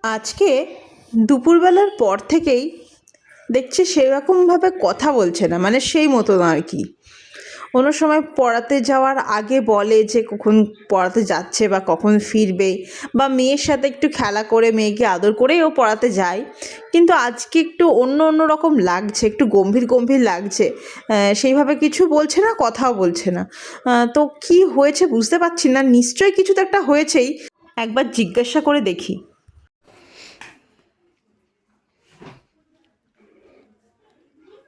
আজকে দুপুরবেলার পর থেকেই দেখছি সেরকমভাবে কথা বলছে না, মানে সেই মতো না আর কি। কোনো সময় পড়াতে যাওয়ার আগে বলে যে কখন পড়াতে যাচ্ছে বা কখন ফিরবে, বা মেয়ের সাথে একটু খেলা করে মেয়েকে আদর করেই ও পড়াতে যায়। কিন্তু আজকে একটু অন্য রকম লাগছে, একটু গম্ভীর গম্ভীর লাগছে। সেইভাবে কিছু বলছে না, কথাও বলছে না। তো কি হয়েছে বুঝতে পারছি না, নিশ্চয়ই কিছু তো একটা হয়েছেই। একবার জিজ্ঞাসা করে দেখি।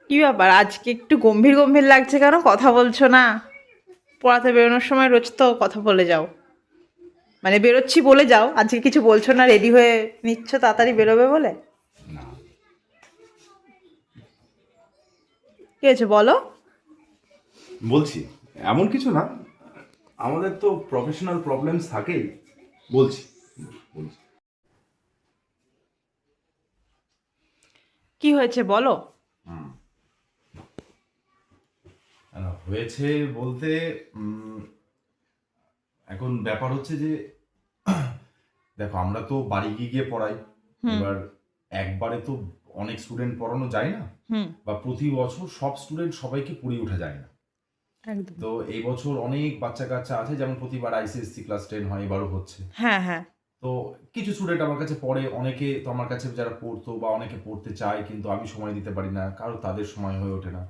কি ব্যাপার, আজকে একটু গম্ভীর গম্ভীর লাগছে কেন? কথা বলছো না? পড়াতে বেরোনোর সময় রোজ তো কথা বলে যাও, মানে বেরোচ্ছি বলে যাও, আজকে কিছু বলছো না? রেডি হয়ে নিচ্ছ তাড়াতাড়ি বেরোবে বলে? না, কি হয়েছে বলো? বলছি এমন কিছু না। আমাদের তো প্রফেশনাল প্রবলেমস থাকেই। বলছি বলছি কি হয়েছে বলো? হয়েছে বলতে এখন ব্যাপার হচ্ছে যে দেখো, আমরা তো বাড়ি গিয়ে গিয়ে পড়াই। এবার একবারে তো অনেক স্টুডেন্ট পড়ানো যায় না, হুম। বা প্রতি বছর সব স্টুডেন্ট সবাইকে পড়িয়ে ওঠা যায় না। একদম। তো এই বছর অনেক বাচ্চা কাচ্চা আছে, যেমন প্রতিবার আইসিএসসি ক্লাস 10 হয়, এবারও হচ্ছে। হ্যাঁ, হ্যাঁ। তো কিছু স্টুডেন্ট আমার কাছে পড়ে, অনেকে তো আমার কাছে যারা পড়তো বা অনেকে পড়তে চায়, কিন্তু আমি সময় দিতে পারি না, কারো তাদের সময় হয়ে ওঠে না।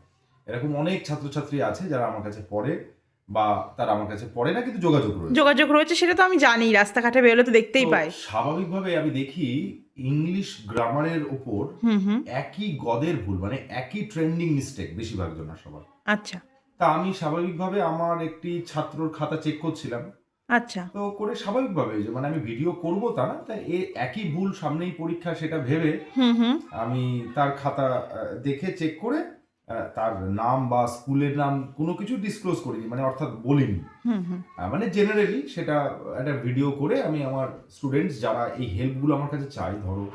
এরকম অনেক ছাত্রছাত্রী আছে যারা আমার কাছে পড়ে, বা তারা আমার কাছে পড়ে না কিন্তু যোগাযোগ রয়েছে। যোগাযোগ রয়েছে, সেটা তো আমি জানি, রাস্তাঘাটে বেরোলে তো দেখতেই তো পাই। স্বাভাবিকভাবে আমি দেখি ইংলিশ গ্রামারের উপর হুম, হুম। একই গদের ভুল, মানে একই ট্রেন্ডিং মিস্টেক বেশিরভাগ জন সবার। আচ্ছা, তা আমি স্বাভাবিকভাবে আমার একটি ছাত্রর খাতা চেক করছিলাম। আচ্ছা। তো করে স্বাভাবিকভাবে যে মানে আমি ভিডিও করব তা না, তাই একই ভুল, সামনেই পরীক্ষা সেটা ভেবে হুম, হুম। আমি তার খাতা দেখে চেক করে তার নাম বা স্কুলের নাম কোনো কিছু ডিসক্লোজ করিনি, মানে অর্থাৎ বলিনি। হুম, হুম। মানে জেনারেলি সেটা একটা ভিডিও করে আমি আমার স্টুডেন্টস যারা এই হেল্পগুলো আমার কাছে চাই, ধরো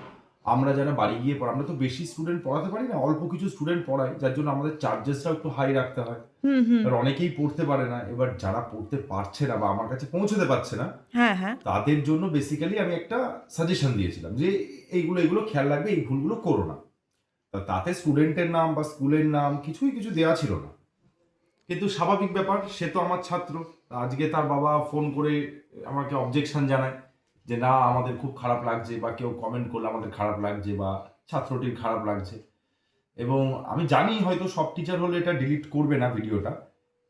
আমরা যারা বাড়ি গিয়ে আমরা তো বেশি স্টুডেন্ট পড়াতে পারি না, অল্প কিছু স্টুডেন্ট পড়াই, যার জন্য আমাদের চার্জেসটাও একটু হাই রাখতে হয়। হুম, হুম। এবার অনেকেই পড়তে পারে না, এবার যারা পড়তে পারছে না বা আমার কাছে পৌঁছতে পারছে না, হ্যাঁ, হ্যাঁ। তাদের জন্য বেসিক্যালি আমি একটা সাজেশন দিয়েছিলাম যে এইগুলো খেয়াল রাখবে, এই ভুলগুলো করো না। তাতে স্টুডেন্টের নাম বা স্কুলের নাম কিছু দেওয়া ছিল না। কিন্তু স্বাভাবিক ব্যাপার, সে তো আমার ছাত্র। আজকে তার বাবা ফোন করে আমাকে অবজেকশন জানায় যে না, আমাদের খুব খারাপ লাগছে, বা কেউ কমেন্ট করলে আমাদের খারাপ লাগছে, বা ছাত্রটির খারাপ লাগছে। এবং আমি জানি হয়তো সব টিচার হলে এটা ডিলিট করবে না ভিডিওটা,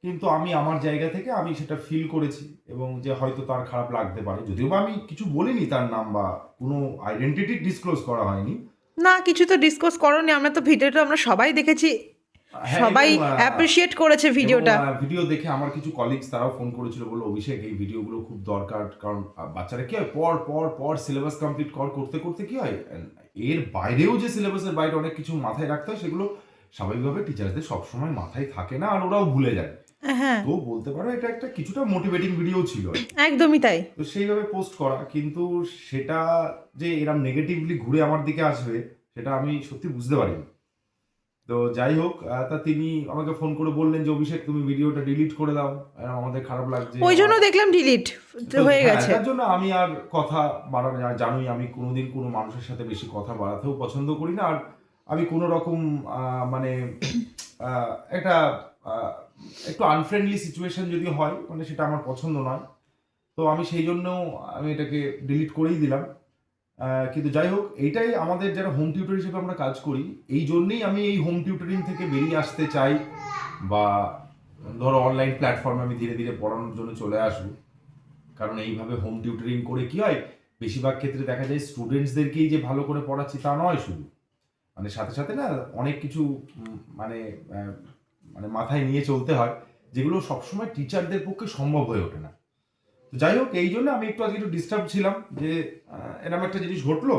কিন্তু আমি আমার জায়গা থেকে আমি সেটা ফিল করেছি, এবং যে হয়তো তার খারাপ লাগতে পারে, যদিও বা আমি কিছু বলিনি তার নাম বা কোনো আইডেন্টিটি ডিসক্লোজ করা হয়নি। না, কিছু তো ডিসকাস করোনি, আমরা তো ভিডিওটা আমরা সবাই দেখেছি। হ্যাঁ, সবাই অ্যাপ্রিসিয়েট করেছে ভিডিওটা। ভিডিও দেখে আমার কিছু কলিগস তারাও ফোন করেছিল, বললো অভিষেক এই ভিডিওগুলো খুব দরকার, কারণ বাচ্চারা কি হয়, পর পর পর সিলেবাস কমপ্লিট করতে করতে কি হয়, এর বাইরেও যে সিলেবাসের বাইরে অনেক কিছু মাথায় রাখতে হয়, সেগুলো স্বাভাবিকভাবে টিচারদের সবসময় মাথায় থাকে না, আর ওরাও ভুলে যায়। হ্যাঁ, তো বলতে পারো এটা একটা কিছুটা মোটিভেটিং ভিডিও ছিল। একদমই তাই। তো সেইভাবে পোস্ট করা, কিন্তু সেটা যে এরকম নেগেটিভলি ঘুরে আমার দিকে আসবে, সেটা আমি সত্যি বুঝতে পারিনি। তো যাই হোক, তা তিনি আমাকে ফোন করে বললেন যে অভিষেক তুমি ভিডিওটা ডিলিট করে দাও, আমাদের খারাপ লাগছে। ওই জন্য দেখলাম ডিলিট হয়ে হ্যাঁ, গেছে। তার জন্য আমি আর কথা বাড়ানো, জানোই আমি কোনোদিন কোনো মানুষের সাথে বেশি কথা বাড়াতেও পছন্দ করি না। আর আমি কোনো রকম মানে একটা আহ, একটু আনফ্রেন্ডলি সিচুয়েশন যদি হয়, মানে সেটা আমার পছন্দ নয়। তো আমি সেই জন্য আমি এটাকে ডিলিট করেই দিলাম। কিন্তু যাই হোক, এইটাই আমাদের যারা হোম টিউটর হিসেবে আমরা কাজ করি, এই জন্যেই আমি এই হোম টিউটরিং থেকে বেরিয়ে আসতে চাই, বা ধরো অনলাইন প্ল্যাটফর্মে আমি ধীরে ধীরে পড়ানোর জন্য চলে আসবো। কারণ এইভাবে হোম টিউটরিং করে কি হয়, বেশিরভাগ ক্ষেত্রে দেখা যায় স্টুডেন্টসদেরকেই যে ভালো করে পড়াচ্ছি তা নয় শুধু, মানে সাথে সাথে না অনেক কিছু মানে মানে মাথায় নিয়ে চলতে হয়, যেগুলো সবসময় টিচারদের পক্ষে সম্ভব হয়ে ওঠে না। তো যাই হোক, এই জন্য আমি আজকে একটু ডিস্টার্ব ছিলাম যে এরকম একটা জিনিস ঘটলো,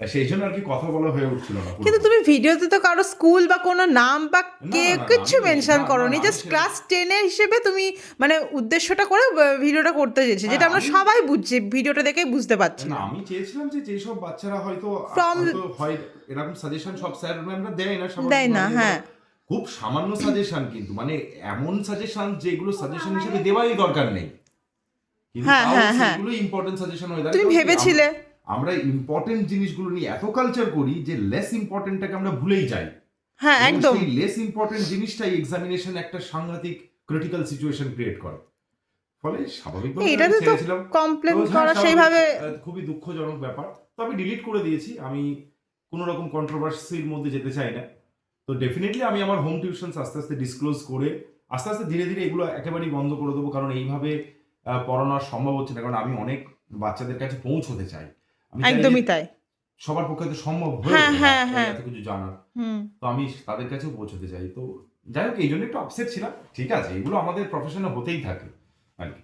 সেই জন্য আর কি কথা বলা হয়ে উঠছিল না কিন্তু পুরোপুরি। তুমি ভিডিওতে তো কারো স্কুল বা কোনো নাম বা না কে না না না, কিছু মেনশন করোনি, আমি জাস্ট ক্লাস 10 হিসেবে তুমি মানে উদ্দেশ্যটা করে ভিডিওটা করতে চেয়েছে, হ্যাঁ যেটা আমরা আমি সবাই বুঝছি, ভিডিওটা দেখেই বুঝতে না, পারছিলাম। আমি চেয়েছিলাম যে যেসব বাচ্চারা হয়তো ফ্রম হয়তো হয় এরকম সাজেশন সব স্যার ম্যামরা দেয় না, দেয় না, স্বাভাবিকভাবে, হ্যাঁ। খুব সামান্য সাজেশন, কিন্তু মানে এমন সাজেশন যেগুলো সাজেশন হিসেবে দেওয়াই দরকার নেই, কিন্তু হ্যাঁ, তাও হ্যাঁ, হ্যাঁ। সেইগুলো ইম্পর্টেন্ট সাজেশন হয়ে তুমি দাঁড়ায়। ভেবেছিলে। আমরা ইম্পর্টেন্ট জিনিসগুলো নিয়ে এত কালচার করি যে লেস ইম্পর্টেন্টটাকে আমরা ভুলেই যাই। হ্যাঁ, এবং একদম। সেই লেস ইম্পর্টেন্ট জিনিসটাই এক্সামিনেশন একটা সাংঘাতিক ক্রিটিক্যাল সিচুয়েশন ক্রিয়েট করে। ফলে স্বাভাবিকভাবে আমি এটাতে তো ছেড়েছিলাম। কমপ্লেন তো হ্যাঁ, করা স্বাভাবিক, সেইভাবে খুবই দুঃখজনক ব্যাপার। তো আমি ডিলিট করে দিয়েছি। আমি কোনো রকম কন্ট্রোভার্সির মধ্যে যেতে চাই না। তো ডেফিনেটলি আমি আমার হোম টিউশনস আস্তে আস্তে ডিসক্লোজ করে আস্তে আস্তে ধীরে ধীরে এগুলো একেবারেই বন্ধ করে দেবো, কারণ এইভাবে পড়ানো আর সম্ভব হচ্ছে না, কারণ আমি অনেক বাচ্চাদের কাছে পৌঁছতে চাই। আমি চাই যে একদমই তাই। সবার পক্ষে তো সম্ভব হয়ে হ্যাঁ, ওঠে না হ্যাঁ, এই হ্যাঁ। এত কিছু জানার। হুম। তো আমি তাদের কাছেও পৌঁছতে চাই। তো যাই হোক, এই জন্য একটু আপসেট ছিলাম। ঠিক আছে, এগুলো আমাদের প্রফেশনে হতেই থাকে আর কি।